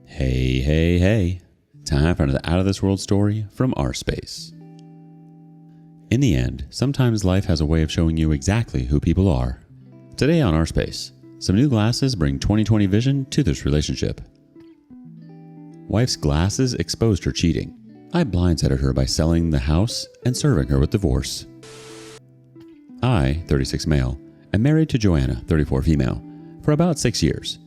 Hey, hey, hey. Time for another Out of This World story from rSpace. In the end, sometimes life has a way of showing you exactly who people are. Today on rSpace, some new glasses bring 20/20 vision to this relationship. Wife's glasses exposed her cheating. I blindsided her by selling the house and serving her with divorce. I, 36 male, am married to Joanna, 34 female, for about 6 years.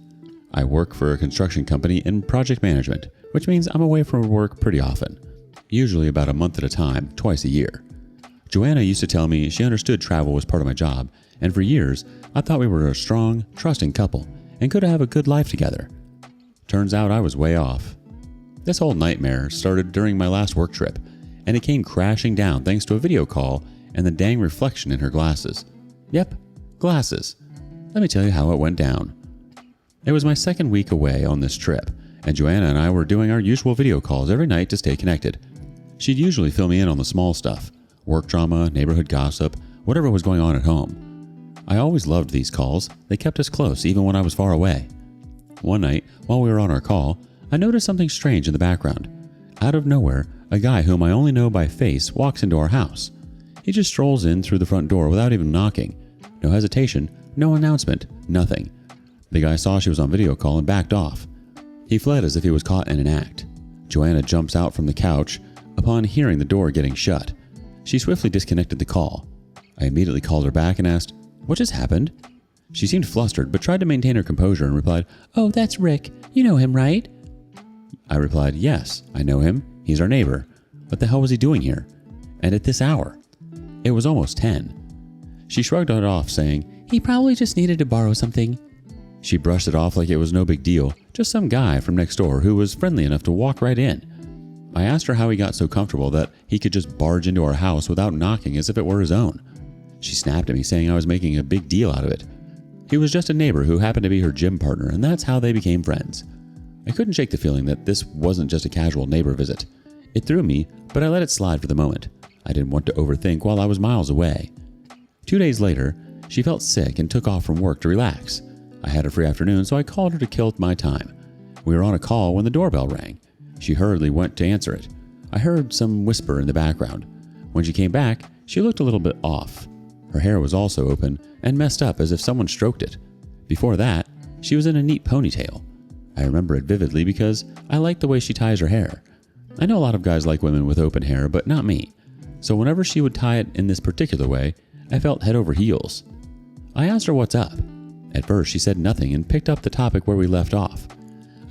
I work for a construction company in project management, which means I'm away from work pretty often, usually about a month at a time, twice a year. Joanna used to tell me she understood travel was part of my job, and for years, I thought we were a strong, trusting couple and could have a good life together. Turns out I was way off. This whole nightmare started during my last work trip, and it came crashing down thanks to a video call and the dang reflection in her glasses. Yep, glasses. Let me tell you how it went down. It was my second week away on this trip, and Joanna and I were doing our usual video calls every night to stay connected. She'd usually fill me in on the small stuff, work drama, neighborhood gossip, whatever was going on at home. I always loved these calls. They kept us close even when I was far away. One night, while we were on our call, I noticed something strange in the background. Out of nowhere, a guy whom I only know by face walks into our house. He just strolls in through the front door without even knocking. No hesitation, no announcement, nothing. The guy saw she was on video call and backed off. He fled as if he was caught in an act. Joanna jumps out from the couch upon hearing the door getting shut. She swiftly disconnected the call. I immediately called her back and asked, "What just happened?" She seemed flustered but tried to maintain her composure and replied, "Oh, that's Rick. You know him, right?" I replied, "Yes, I know him. He's our neighbor. What the hell was he doing here? And at this hour?" It was almost 10. She shrugged it off, saying, "He probably just needed to borrow something." She brushed it off like it was no big deal, just some guy from next door who was friendly enough to walk right in. I asked her how he got so comfortable that he could just barge into our house without knocking as if it were his own. She snapped at me, saying I was making a big deal out of it. He was just a neighbor who happened to be her gym partner, and that's how they became friends. I couldn't shake the feeling that this wasn't just a casual neighbor visit. It threw me, but I let it slide for the moment. I didn't want to overthink while I was miles away. 2 days later, she felt sick and took off from work to relax. I had a free afternoon, so I called her to kill my time. We were on a call when the doorbell rang. She hurriedly went to answer it. I heard some whisper in the background. When she came back, she looked a little bit off. Her hair was also open and messed up as if someone stroked it. Before that, she was in a neat ponytail. I remember it vividly because I like the way she ties her hair. I know a lot of guys like women with open hair, but not me. So whenever she would tie it in this particular way, I felt head over heels. I asked her what's up. At first, she said nothing and picked up the topic where we left off.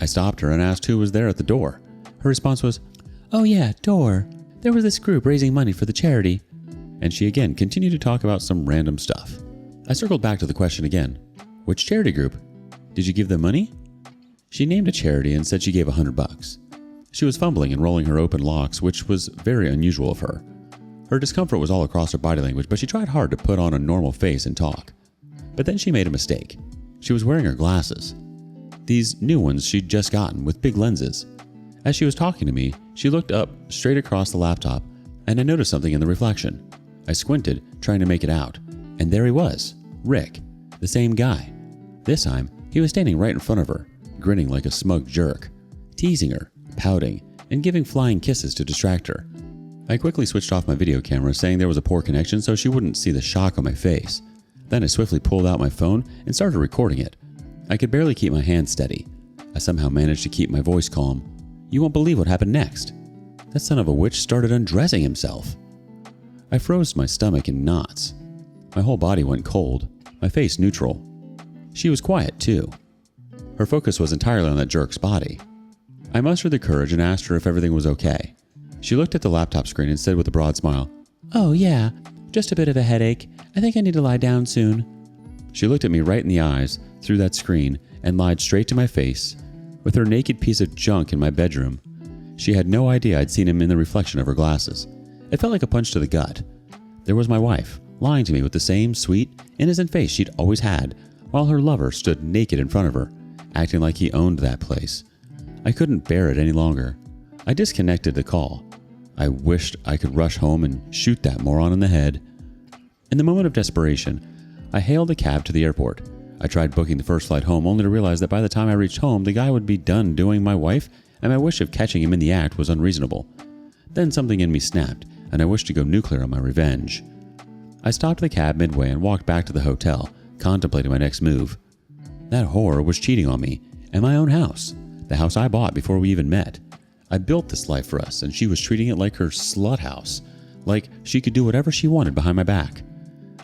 I stopped her and asked who was there at the door. Her response was, "Oh yeah, door. There was this group raising money for the charity." And she again continued to talk about some random stuff. I circled back to the question again. "Which charity group? Did you give them money?" She named a charity and said she gave $100. She was fumbling and rolling her open locks, which was very unusual of her. Her discomfort was all across her body language, but she tried hard to put on a normal face and talk. But then she made a mistake. She was wearing her glasses. These new ones she'd just gotten with big lenses. As she was talking to me, she looked up straight across the laptop, and I noticed something in the reflection. I squinted, trying to make it out, and there he was, Rick, the same guy. This time, he was standing right in front of her, grinning like a smug jerk, teasing her, pouting, and giving flying kisses to distract her. I quickly switched off my video camera, saying there was a poor connection so she wouldn't see the shock on my face. Then I swiftly pulled out my phone and started recording it. I could barely keep my hands steady. I somehow managed to keep my voice calm. You won't believe what happened next. That son of a witch started undressing himself. I froze my stomach in knots. My whole body went cold, my face neutral. She was quiet too. Her focus was entirely on that jerk's body. I mustered the courage and asked her if everything was okay. She looked at the laptop screen and said with a broad smile, "Oh yeah, just a bit of a headache. I think I need to lie down soon." She looked at me right in the eyes through that screen and lied straight to my face. With her naked piece of junk in my bedroom, she had no idea I'd seen him in the reflection of her glasses. It felt like a punch to the gut. There was my wife, lying to me with the same sweet, innocent face she'd always had, while her lover stood naked in front of her, acting like he owned that place. I couldn't bear it any longer. I disconnected the call. I wished I could rush home and shoot that moron in the head. In the moment of desperation, I hailed a cab to the airport. I tried booking the first flight home only to realize that by the time I reached home, the guy would be done doing my wife, and my wish of catching him in the act was unreasonable. Then something in me snapped, and I wished to go nuclear on my revenge. I stopped the cab midway and walked back to the hotel, contemplating my next move. That whore was cheating on me, and my own house, the house I bought before we even met. I built this life for us, and she was treating it like her slut house, like she could do whatever she wanted behind my back.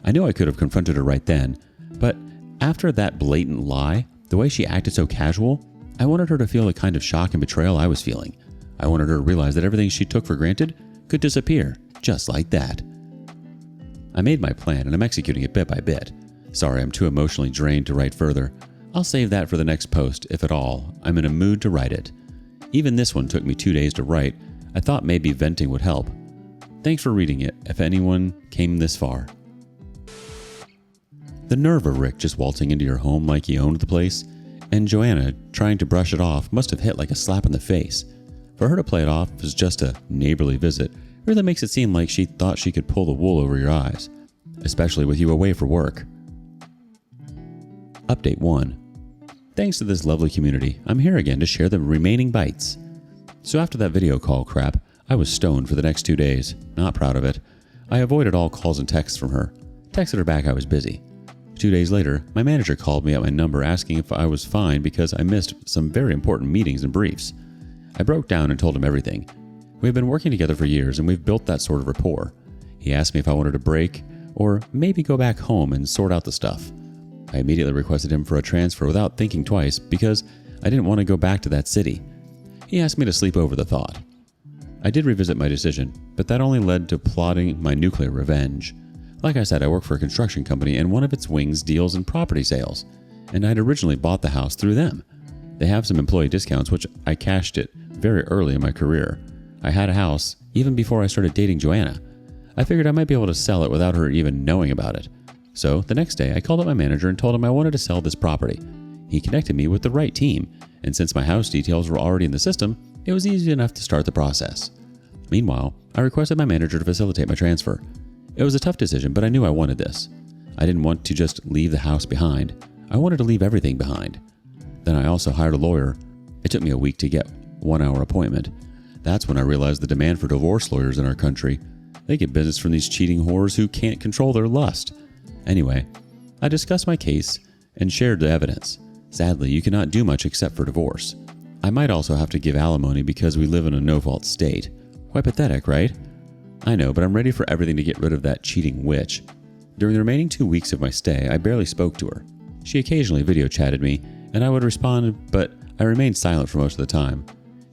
I knew I could have confronted her right then, but after that blatant lie, the way she acted so casual, I wanted her to feel the kind of shock and betrayal I was feeling. I wanted her to realize that everything she took for granted could disappear, just like that. I made my plan, and I'm executing it bit by bit. Sorry, I'm too emotionally drained to write further. I'll save that for the next post, if at all. I'm in a mood to write it. Even this one took me 2 days to write. I thought maybe venting would help. Thanks for reading it, if anyone came this far. The nerve of Rick just waltzing into your home like he owned the place, and Joanna trying to brush it off must have hit like a slap in the face. For her to play it off as just a neighborly visit really makes it seem like she thought she could pull the wool over your eyes, especially with you away for work. Update 1. Thanks to this lovely community, I'm here again to share the remaining bytes. So after that video call crap, I was stoned for the next 2 days. Not proud of it. I avoided all calls and texts from her. Texted her back I was busy. 2 days later, my manager called me at my number asking if I was fine because I missed some very important meetings and briefs. I broke down and told him everything. We've been working together for years and we've built that sort of rapport. He asked me if I wanted a break or maybe go back home and sort out the stuff. I immediately requested him for a transfer without thinking twice because I didn't want to go back to that city. He asked me to sleep over the thought. I did revisit my decision, but that only led to plotting my nuclear revenge. Like I said, I work for a construction company and one of its wings deals in property sales, and I'd originally bought the house through them. They have some employee discounts, which I cashed it very early in my career. I had a house even before I started dating Joanna. I figured I might be able to sell it without her even knowing about it. So the next day, I called up my manager and told him I wanted to sell this property. He connected me with the right team, and since my house details were already in the system, it was easy enough to start the process. Meanwhile, I requested my manager to facilitate my transfer. It was a tough decision, but I knew I wanted this. I didn't want to just leave the house behind. I wanted to leave everything behind. Then I also hired a lawyer. It took me a week to get 1-hour appointment. That's when I realized the demand for divorce lawyers in our country. They get business from these cheating whores who can't control their lust. Anyway, I discussed my case and shared the evidence. Sadly, you cannot do much except for divorce. I might also have to give alimony because we live in a no-fault state. Quite pathetic, right? I know, but I'm ready for everything to get rid of that cheating witch. During the remaining 2 weeks of my stay, I barely spoke to her. She occasionally video chatted me, and I would respond, but I remained silent for most of the time.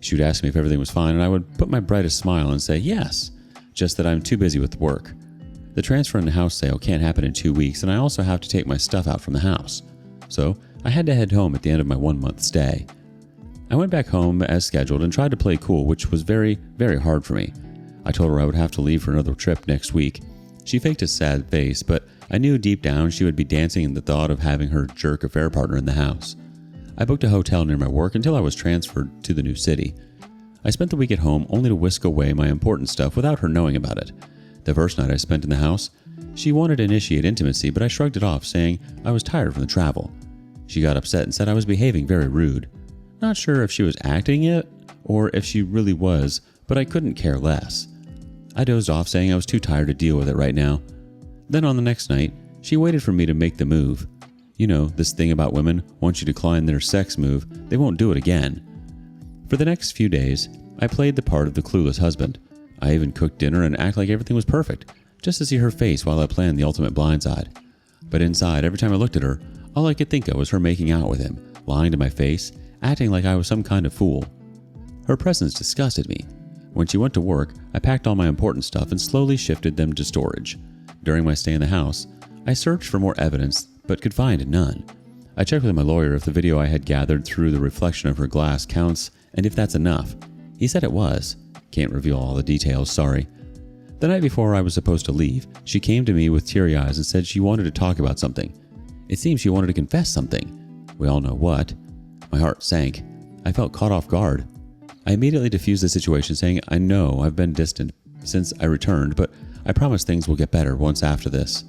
She would ask me if everything was fine, and I would put my brightest smile and say yes, just that I'm too busy with work. The transfer and the house sale can't happen in 2 weeks, and I also have to take my stuff out from the house. So I had to head home at the end of my 1-month stay. I went back home as scheduled and tried to play cool, which was very, very hard for me. I told her I would have to leave for another trip next week. She faked a sad face, but I knew deep down she would be dancing in the thought of having her jerk affair partner in the house. I booked a hotel near my work until I was transferred to the new city. I spent the week at home only to whisk away my important stuff without her knowing about it. The first night I spent in the house, she wanted to initiate intimacy, but I shrugged it off, saying I was tired from the travel. She got upset and said I was behaving very rude. Not sure if she was acting it or if she really was, but I couldn't care less. I dozed off, saying I was too tired to deal with it right now. Then on the next night, she waited for me to make the move. You know, this thing about women, once you decline their sex move, they won't do it again. For the next few days, I played the part of the clueless husband. I even cooked dinner and acted like everything was perfect, just to see her face while I planned the ultimate blindside. But inside, every time I looked at her, all I could think of was her making out with him, lying to my face, acting like I was some kind of fool. Her presence disgusted me. When she went to work, I packed all my important stuff and slowly shifted them to storage. During my stay in the house, I searched for more evidence, but could find none. I checked with my lawyer if the video I had gathered through the reflection of her glass counts and if that's enough. He said it was. Can't reveal all the details, sorry. The night before I was supposed to leave, she came to me with teary eyes and said she wanted to talk about something. It seemed she wanted to confess something. We all know what. My heart sank. I felt caught off guard. I immediately diffused the situation, saying I know I've been distant since I returned, but I promise things will get better once after this.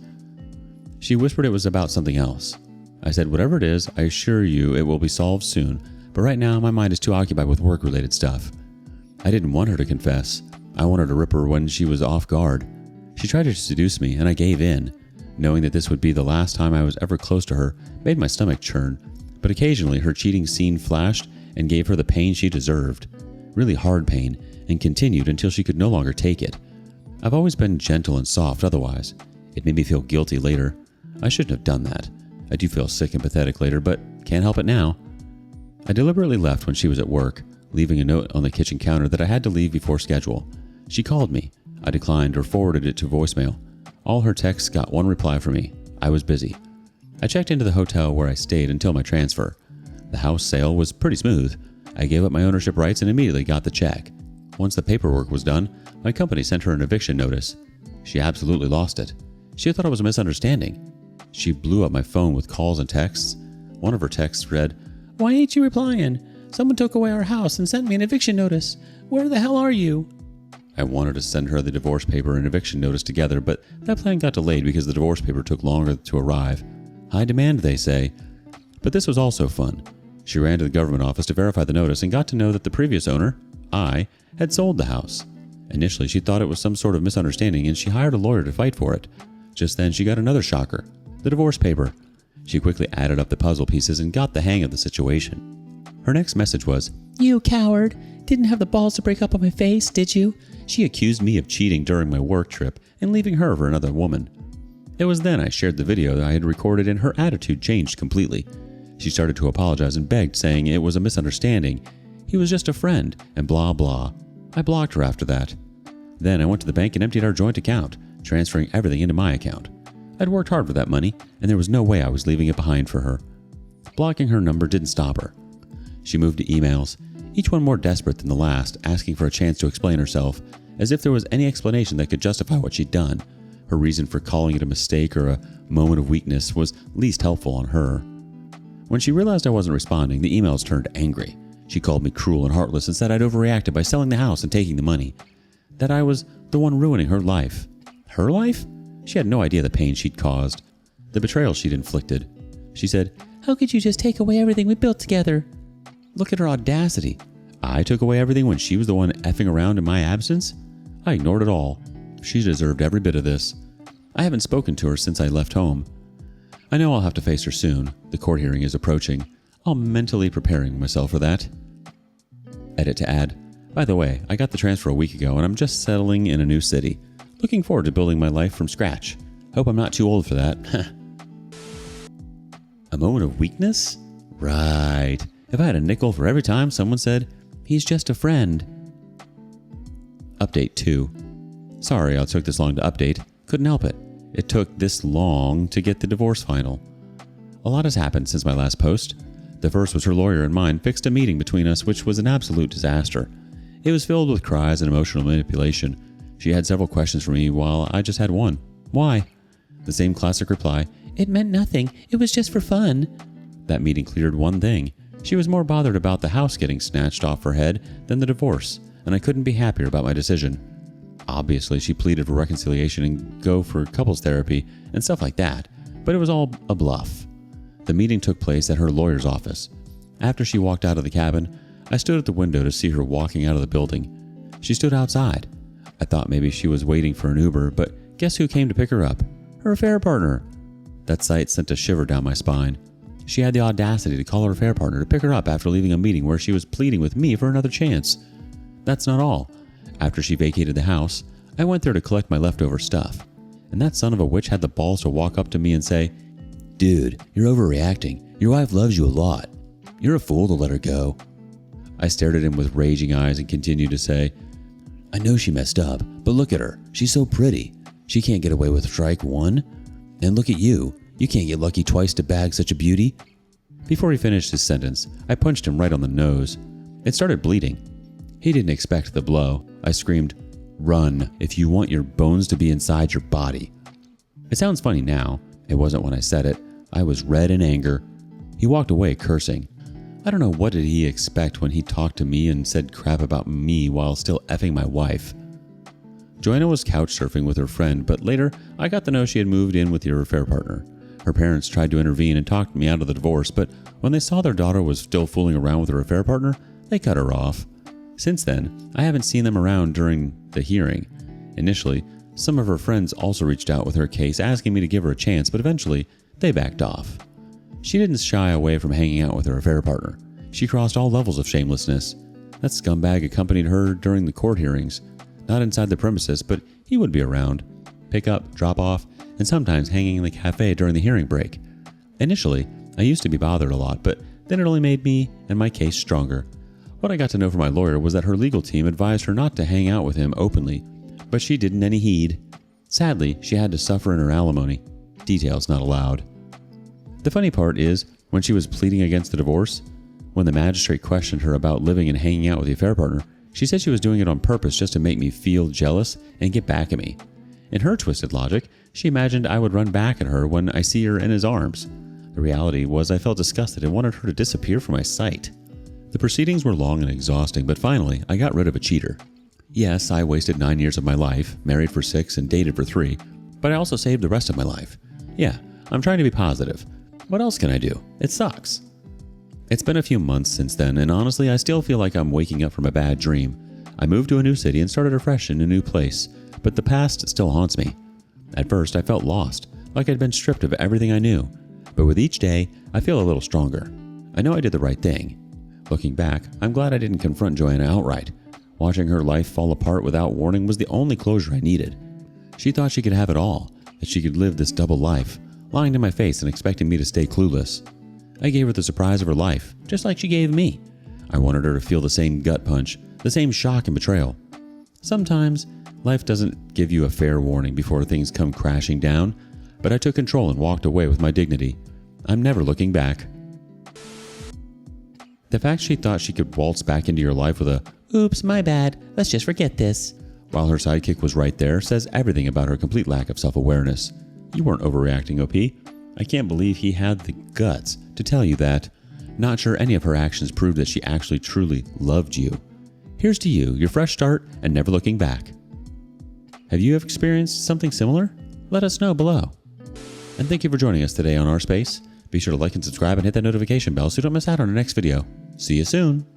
She whispered it was about something else. I said, whatever it is, I assure you it will be solved soon, but right now my mind is too occupied with work-related stuff. I didn't want her to confess. I wanted to rip her when she was off guard. She tried to seduce me, and I gave in. Knowing that this would be the last time I was ever close to her made my stomach churn, but occasionally her cheating scene flashed and gave her the pain she deserved. Really hard pain, and continued until she could no longer take it. I've always been gentle and soft otherwise. It made me feel guilty later. I shouldn't have done that. I do feel sick and pathetic later, but can't help it now. I deliberately left when she was at work, leaving a note on the kitchen counter that I had to leave before schedule. She called me. I declined or forwarded it to voicemail. All her texts got one reply from me. I was busy. I checked into the hotel where I stayed until my transfer. The house sale was pretty smooth. I gave up my ownership rights and immediately got the check. Once the paperwork was done, my company sent her an eviction notice. She absolutely lost it. She thought it was a misunderstanding. She blew up my phone with calls and texts. One of her texts read, "Why ain't you replying? Someone took away our house and sent me an eviction notice. Where the hell are you?" I wanted to send her the divorce paper and eviction notice together, but that plan got delayed because the divorce paper took longer to arrive. High demand, they say. But this was also fun. She ran to the government office to verify the notice and got to know that the previous owner, I, had sold the house. Initially, she thought it was some sort of misunderstanding and she hired a lawyer to fight for it. Just then, she got another shocker. The divorce paper. She quickly added up the puzzle pieces and got the hang of the situation. Her next message was, "You coward. Didn't have the balls to break up on my face, did you?" She accused me of cheating during my work trip and leaving her for another woman. It was then I shared the video that I had recorded and her attitude changed completely. She started to apologize and begged, saying it was a misunderstanding. He was just a friend, and blah blah. I blocked her after that. Then I went to the bank and emptied our joint account, transferring everything into my account. I'd worked hard for that money, and there was no way I was leaving it behind for her. Blocking her number didn't stop her. She moved to emails, each one more desperate than the last, asking for a chance to explain herself, as if there was any explanation that could justify what she'd done. Her reason for calling it a mistake or a moment of weakness was least helpful on her. When she realized I wasn't responding, the emails turned angry. She called me cruel and heartless and said I'd overreacted by selling the house and taking the money. That I was the one ruining her life. Her life? She had no idea the pain she'd caused, the betrayal she'd inflicted. She said, "How could you just take away everything we built together?" Look at her audacity. I took away everything when she was the one effing around in my absence? I ignored it all. She deserved every bit of this. I haven't spoken to her since I left home. I know I'll have to face her soon. The court hearing is approaching. I'm mentally preparing myself for that. Edit to add. By the way, I got the transfer a week ago and I'm just settling in a new city. Looking forward to building my life from scratch. Hope I'm not too old for that. A moment of weakness? Right. If I had a nickel for every time someone said, "He's just a friend." Update 2. Sorry I took this long to update. Couldn't help it. It took this long to get the divorce final. A lot has happened since my last post. The first was her lawyer and mine fixed a meeting between us, which was an absolute disaster. It was filled with cries and emotional manipulation. She had several questions for me while I just had one. Why? The same classic reply, "It meant nothing. It was just for fun." That meeting cleared one thing. She was more bothered about the house getting snatched off her head than the divorce, and I couldn't be happier about my decision. Obviously, she pleaded for reconciliation and go for couples therapy and stuff like that, but it was all a bluff. The meeting took place at her lawyer's office. After she walked out of the cabin, I stood at the window to see her walking out of the building. She stood outside. I thought maybe she was waiting for an Uber, but guess who came to pick her up? Her affair partner. That sight sent a shiver down my spine. She had the audacity to call her affair partner to pick her up after leaving a meeting where she was pleading with me for another chance. That's not all. After she vacated the house, I went there to collect my leftover stuff. And that son of a witch had the balls to walk up to me and say, "Dude, you're overreacting. Your wife loves you a lot. You're a fool to let her go." I stared at him with raging eyes and continued to say, "I know she messed up, but look at her. She's so pretty. She can't get away with strike one. And look at you. You can't get lucky twice to bag such a beauty." Before he finished his sentence, I punched him right on the nose. It started bleeding. He didn't expect the blow. I screamed, "Run if you want your bones to be inside your body." It sounds funny now. It wasn't when I said it. I was red in anger. He walked away cursing. I don't know what did he expect when he talked to me and said crap about me while still effing my wife. Joanna was couch surfing with her friend, but later I got to know she had moved in with your affair partner. Her parents tried to intervene and talked me out of the divorce, but when they saw their daughter was still fooling around with her affair partner, they cut her off. Since then, I haven't seen them around during the hearing. Initially, some of her friends also reached out with her case asking me to give her a chance, but eventually, they backed off. She didn't shy away from hanging out with her affair partner. She crossed all levels of shamelessness. That scumbag accompanied her during the court hearings, not inside the premises, but he would be around, pick up, drop off, and sometimes hanging in the cafe during the hearing break. Initially, I used to be bothered a lot, but then it only made me and my case stronger. What I got to know from my lawyer was that her legal team advised her not to hang out with him openly, but she didn't any heed. Sadly, she had to suffer in her alimony. Details not allowed. The funny part is, when she was pleading against the divorce, when the magistrate questioned her about living and hanging out with the affair partner, she said she was doing it on purpose just to make me feel jealous and get back at me. In her twisted logic, she imagined I would run back at her when I see her in his arms. The reality was I felt disgusted and wanted her to disappear from my sight. The proceedings were long and exhausting, but finally, I got rid of a cheater. Yes, I wasted 9 years of my life, married for 6 and dated for 3, but I also saved the rest of my life. Yeah, I'm trying to be positive. What else can I do? It sucks. It's been a few months since then, and honestly, I still feel like I'm waking up from a bad dream. I moved to a new city and started afresh in a new place, but the past still haunts me. At first, I felt lost, like I'd been stripped of everything I knew, but with each day, I feel a little stronger. I know I did the right thing. Looking back, I'm glad I didn't confront Joanna outright. Watching her life fall apart without warning was the only closure I needed. She thought she could have it all, that she could live this double life, lying to my face and expecting me to stay clueless. I gave her the surprise of her life, just like she gave me. I wanted her to feel the same gut punch, the same shock and betrayal. Sometimes, life doesn't give you a fair warning before things come crashing down, but I took control and walked away with my dignity. I'm never looking back. The fact she thought she could waltz back into your life with a, "Oops, my bad, let's just forget this," while her sidekick was right there, says everything about her complete lack of self-awareness. You weren't overreacting, OP. I can't believe he had the guts to tell you that. Not sure any of her actions proved that she actually truly loved you. Here's to you, your fresh start and never looking back. Have you ever experienced something similar? Let us know below. And thank you for joining us today on rSpace. Be sure to like and subscribe and hit that notification bell so you don't miss out on our next video. See you soon.